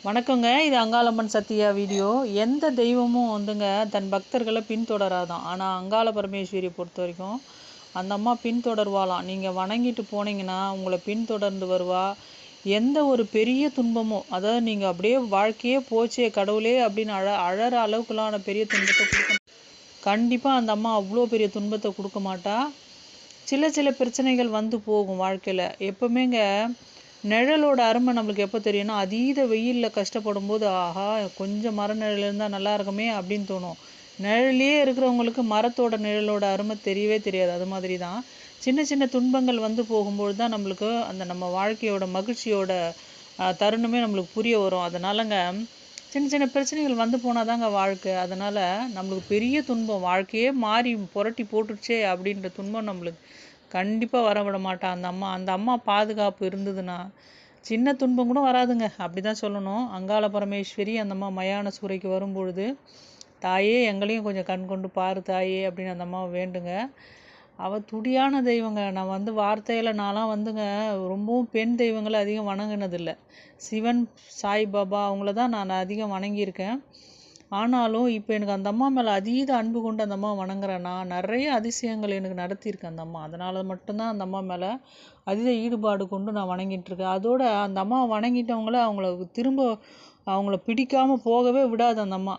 வணக்கங்க. இது அங்காளம்மன் சத்யா வீடியோ. எந்த தெய்வமும் வந்துங்க தன் பக்தர்களை பின்தொடராதான். ஆனால் அங்காள பரமேஸ்வரியை பொறுத்த வரைக்கும் அந்த அம்மா பின்தொடர்வாளாம். நீங்கள் வணங்கிட்டு போனீங்கன்னா உங்களை பின்தொடர்ந்து வருவா. எந்த ஒரு பெரிய துன்பமோ, அதாவது நீங்கள் அப்படியே வாழ்க்கையே போச்சே கடவுளே அப்படின்னு அழற அளவுக்குள்ளான பெரிய துன்பத்தை கொடுக்க கண்டிப்பாக அந்த அம்மா அவ்வளோ பெரிய துன்பத்தை கொடுக்க மாட்டா. சில சில பிரச்சனைகள் வந்து போகும் வாழ்க்கையில். எப்போவுமேங்க நிழலோட அருமை நம்மளுக்கு எப்போ தெரியும்னா, அதீத வெயிலில் கஷ்டப்படும் போது ஆஹா கொஞ்சம் மர நிழல் இருந்தால் நல்லா இருக்குமே அப்படின்னு தோணும். நிழலே இருக்கிறவங்களுக்கு மரத்தோட நிழலோட அருமை தெரியவே தெரியாது. அது மாதிரி தான் சின்ன சின்ன துன்பங்கள் வந்து போகும்போது தான் நம்மளுக்கு அந்த நம்ம வாழ்க்கையோட மகிழ்ச்சியோட தருணமே நம்மளுக்கு புரிய வரும். அதனாலங்க சின்ன சின்ன பிரச்சனைகள் வந்து போனால் தாங்க வாழ்க்கை. அதனால் நம்மளுக்கு பெரிய துன்பம் வாழ்க்கையே மாறி புரட்டி போட்டுடுச்சே அப்படின்ற துன்பம் நம்மளுக்கு கண்டிப்பாக வர விட மாட்டா அந்த அம்மா பாதுகாப்பு இருந்ததுன்னா சின்ன துன்பம் கூட வராதுங்க. அப்படி தான் சொல்லணும். அங்காள பரமேஸ்வரி அந்த அம்மா மயான சூறைக்கு வரும்பொழுது, தாயே எங்களையும் கொஞ்சம் கண் கொண்டு பாரு தாயே அப்படின்னு அந்த அம்மாவை வேண்டுங்க. அவள் துடியான தெய்வங்க. நான் வந்து வார்த்தையில் நான்லாம் வந்துங்க ரொம்பவும் பெண் தெய்வங்களை அதிகம் வணங்கினதில்லை. சிவன், சாய்பாபா அவங்கள தான் நான் அதிகம் வணங்கியிருக்கேன். ஆனாலும் இப்போ எனக்கு அந்த அம்மா மேலே அதீத அன்பு கொண்டு அந்த அம்மா வணங்குறேன்னா, நிறைய அதிசயங்கள் எனக்கு நடத்தியிருக்கேன் அந்த அம்மா. அதனால் மட்டும்தான் அந்த அம்மா மேலே அதீத ஈடுபாடு கொண்டு நான் வணங்கிட்டுருக்கேன். அதோட அந்த அம்மாவை வணங்கிட்டவங்கள திரும்ப அவங்கள பிடிக்காமல் போகவே விடாது அந்த அம்மா.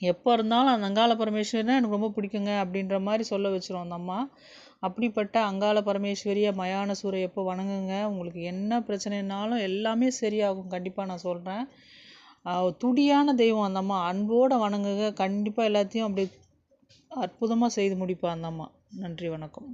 எப்போ இருந்தாலும் அந்த அங்காள பரமேஸ்வரினா எனக்கு ரொம்ப பிடிக்குங்க அப்படின்ற மாதிரி சொல்ல வச்சிரும் அந்த அம்மா. அப்படிப்பட்ட அங்காள பரமேஸ்வரியை மயான சூரை எப்போ வணங்குங்க, உங்களுக்கு என்ன பிரச்சனைனாலும் எல்லாமே சரியாகும். கண்டிப்பாக நான் சொல்கிறேன். துடியான தெய்வம் அந்த அம்மா. அன்போடு வணங்குங்க. கண்டிப்பாக எல்லாத்தையும் அப்படி அற்புதமாக செய்து முடிப்பா அந்த அம்மா. நன்றி, வணக்கம்.